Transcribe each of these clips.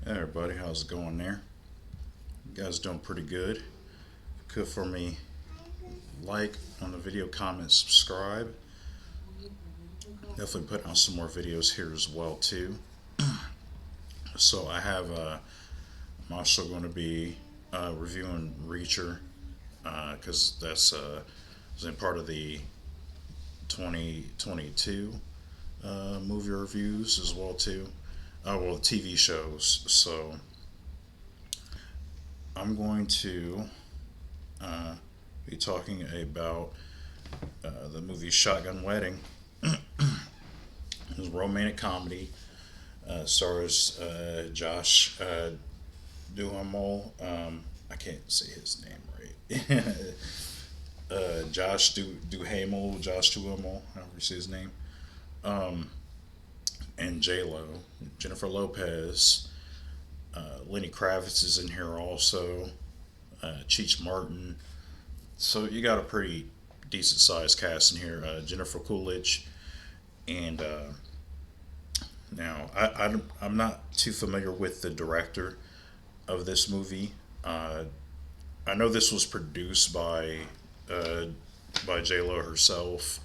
Hey everybody, how's it going there? You guys doing pretty good. Good for me. Like on the video, comment, subscribe. Definitely put out some more videos here as well too. So I'm also going to be reviewing Reacher because that's is in part of the 2022 movie reviews as well too. Well, TV shows. So I'm going to uh, be talking about the movie Shotgun Wedding. It's a romantic comedy. Stars Josh Duhamel. I can't say his name right. Josh Duhamel, however you say his name. Um, and J Lo, Jennifer Lopez. Lenny Kravitz is in here also. Cheech Martin. So you got a pretty decent sized cast in here. Jennifer Coolidge, and now I'm not too familiar with the director of this movie. I know this was produced uh, by J Lo herself.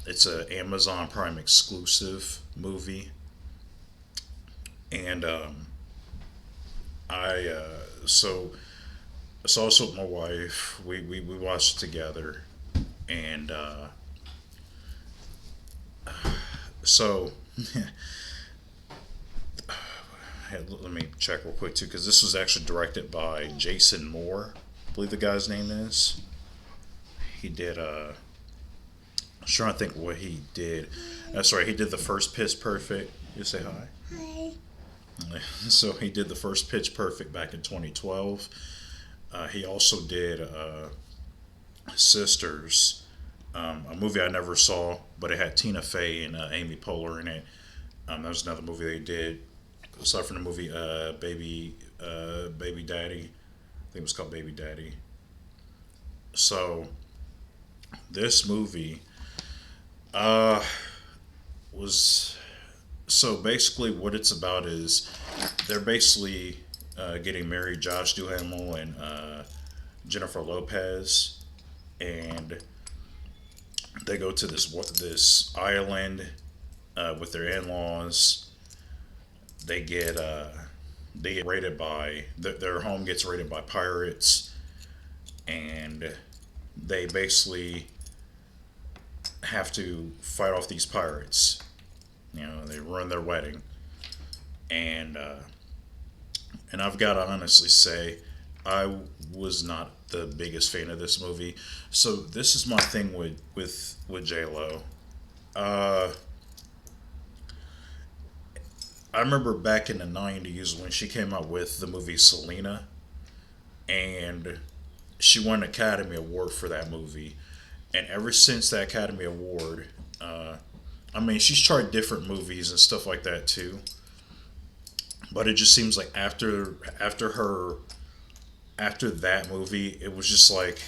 It's a Amazon Prime exclusive movie, and I so I saw this with my wife. We watched it together, and so let me check real quick too, because this was actually directed by Jason Moore. I believe the guy's name is. He did. I'm trying to think what he did. That's right. He did the first Pitch Perfect. You say hi. Hi. So he did the first Pitch Perfect back in 2012. He also did Sisters, a movie I never saw, but it had Tina Fey and Amy Poehler in it. That was another movie they did. Aside from the movie Baby Daddy, I think it was called Baby Daddy. So this movie uh, was so basically what it's about is they're basically getting married, Josh Duhamel and Jennifer Lopez, and they go to this island with their in laws. They get raided by their home gets raided by pirates, and they basically have to fight off these pirates. You know, they ruin their wedding, and I've got to honestly say, I was not the biggest fan of this movie. So this is my thing with J Lo. Uh, I remember back in the '90s when she came out with the movie Selena, and she won an Academy Award for that movie. And ever since that Academy Award, I mean, she's tried different movies and stuff like that too. But it just seems like after that movie, it was just like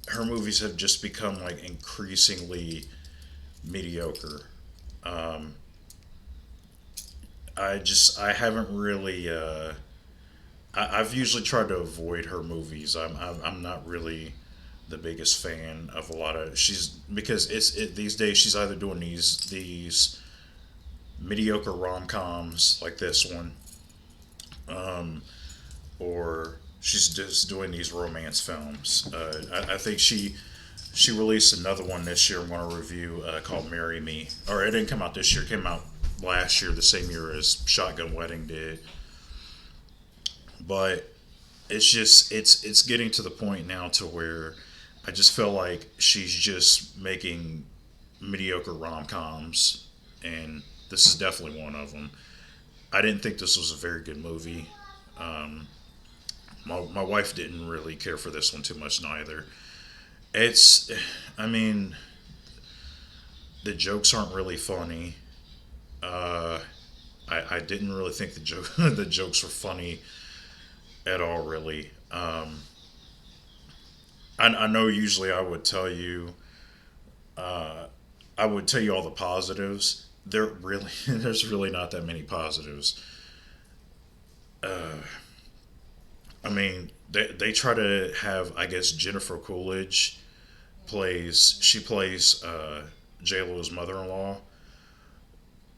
her movies have just become like increasingly mediocre. Um, I haven't really I've usually tried to avoid her movies. I'm not really the biggest fan of a lot of she's because these days she's either doing these mediocre rom coms like this one, um, or she's just doing these romance films. I think she released another one this year. I'm going to review called "Marry Me," or it didn't come out this year. It came out last year, the same year as Shotgun Wedding did. But it's getting to the point now to where I just feel like she's just making mediocre rom coms, and this is definitely one of them. I didn't think this was a very good movie. Um, my wife didn't really care for this one too much neither. It's, I mean, the jokes aren't really funny. Uh, I didn't really think the jokes were funny at all, really. I know usually uh, I would tell you all the positives. There's really not that many positives. I mean, they try to have, I guess, Jennifer Coolidge plays J Lo's mother in law,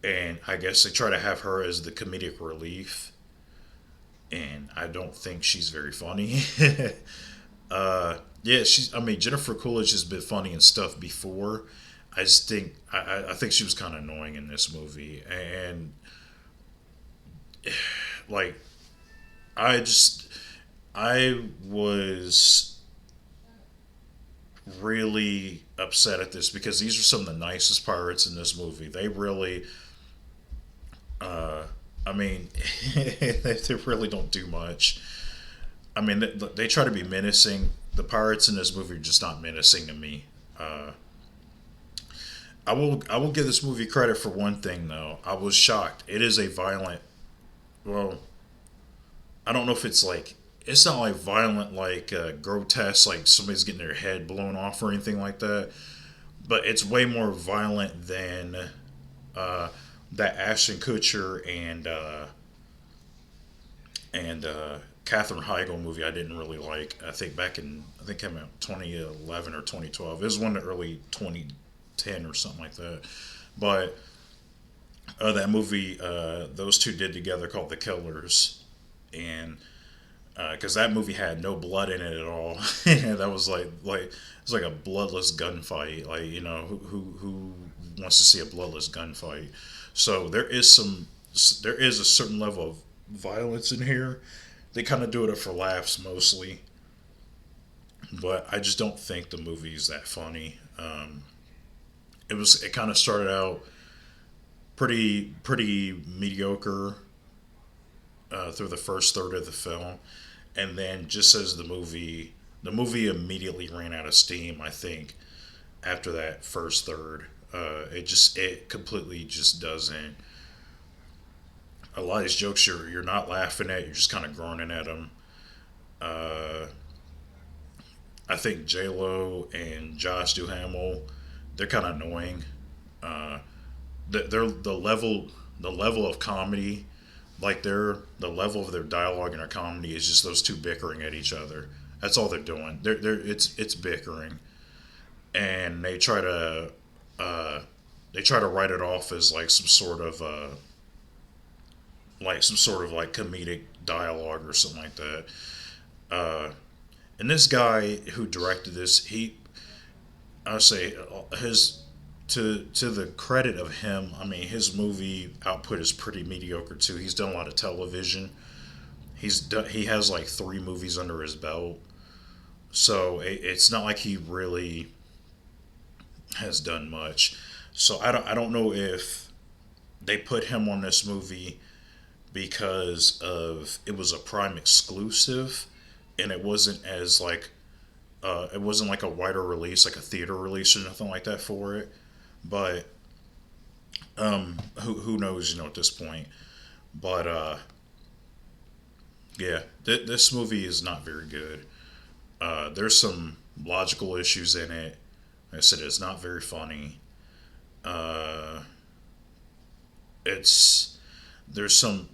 and I guess they try to have her as the comedic relief, and I don't think she's very funny. Yeah, she's. I mean, Jennifer Coolidge has been funny and stuff before. I just think I think she was kind of annoying in this movie, and like I just I was really upset at this because these are some of the nicest pirates in this movie. They really, I mean, they really don't do much. I mean, they try to be menacing. The pirates in this movie are just not menacing to me. Uh, I will give this movie credit for one thing though. I was shocked. It is a violent. Well, I don't know if it's like it's not like violent, like grotesque, like somebody's getting their head blown off or anything like that. But it's way more violent than uh, that Ashton Kutcher and Katherine Heigl movie I didn't really like. I think it came out 2011 or 2012. It was one of the early 2010 or something like that. But that movie, those two did together called The Killers, and because that movie had no blood in it at all. That was like it was like a bloodless gunfight. Like who wants to see a bloodless gunfight? So there is a certain level of violence in here. They kind of do it for laughs mostly, but I just don't think the movie's that funny. It kind of started out pretty mediocre through the first third of the film, and then just as the movie immediately ran out of steam. I think after that first third, it completely just doesn't. A lot of these jokes you're not laughing at, you're just kind of groaning at them. Uh, I think J Lo and Josh Duhamel, they're kind of annoying. Uh, they're the level of comedy, like the level of their dialogue and their comedy is just those two bickering at each other. That's all they're doing. It's bickering, and they try to write it off as like some sort of like comedic dialogue or something like that. Uh, and this guy who directed this, I would say his to the credit of him, I mean his movie output is pretty mediocre too. He's done a lot of television. He has like three movies under his belt, so it's not like he really has done much. So I don't know if they put him on this movie because of it was a Prime exclusive, and it wasn't like a wider release, like a theater release or nothing like that for it. But who knows, at this point. But yeah, this movie is not very good. There's some logical issues in it. Like I said, it's not very funny. Uh, it's there's some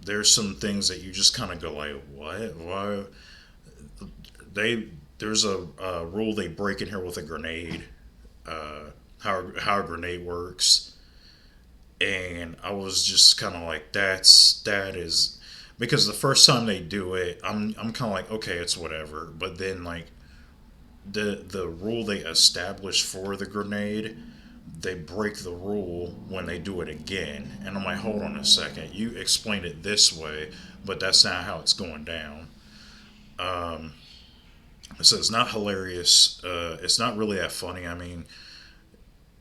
things that you just kind of go like, what? Why? There's a rule they break in here with a grenade. How a grenade works, and I was just kind of like, that is because the first time they do it, I'm kind of like, okay, it's whatever. But then like the rule they established for the grenade, they break the rule when they do it again, and I'm like, hold on a second, you explained it this way, but that's not how it's going down. Um, so it's not hilarious. It's not really that funny. I mean,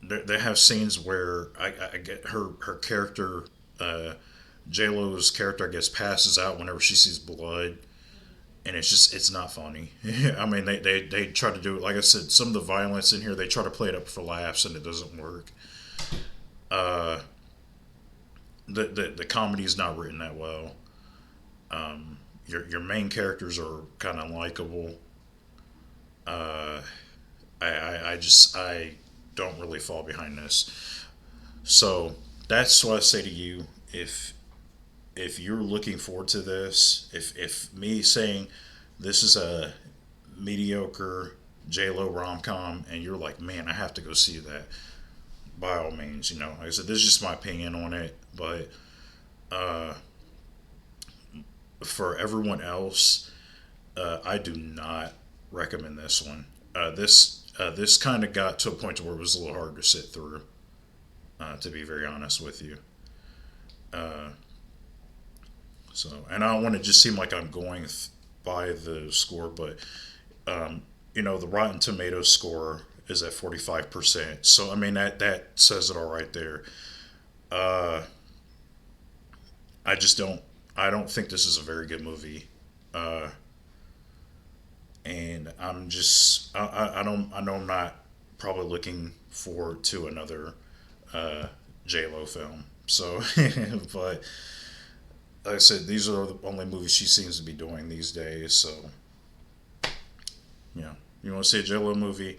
they have scenes where I get her character, uh, J Lo's character, I guess, passes out whenever she sees blood, and it's not funny. I mean, they try to do it. Like I said, some of the violence in here, they try to play it up for laughs, and it doesn't work. Uh, the comedy is not written that well. Your main characters are kind of likable. Uh, I don't really fall behind this. So that's what I say to you. If if you're looking forward to this, if me saying this is a mediocre J Lo rom com, and you're like, man, I have to go see that. By all means, like I said, this is just my opinion on it. But uh, for everyone else, I do not recommend this one. This kind of got to a point where it was a little hard to sit through. To be very honest with you. Uh, and I don't want to just seem like I'm going by the score, but the Rotten Tomatoes score is at 45%. So I mean that says it all right there. Uh, I just don't. I don't think this is a very good movie. Uh, and I'm just. I don't. I know I'm not probably looking forward to another uh, J Lo film. So, but like I said, these are the only movies she seems to be doing these days. So, you want to see a J Lo movie,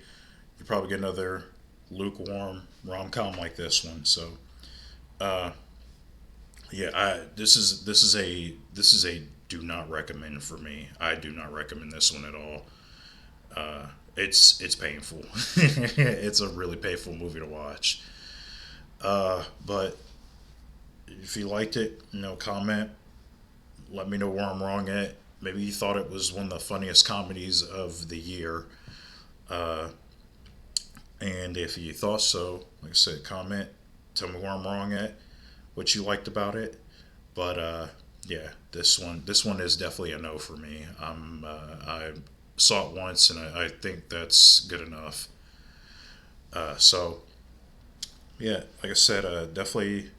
you probably get another lukewarm rom com like this one. So, uh, yeah, this is a do not recommend for me. I do not recommend this one at all. It's painful. It's a really painful movie to watch. But if you liked it, comment. Let me know where I'm wrong at. Maybe you thought it was one of the funniest comedies of the year. Uh, and if you thought so, like I said, comment. Tell me where I'm wrong at. What you liked about it. But yeah, this one is definitely a no for me. I saw it once, and I think that's good enough. So yeah, like I said, definitely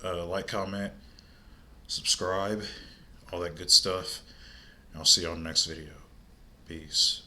like, comment, subscribe, all that good stuff. And I'll see you on the next video. Peace.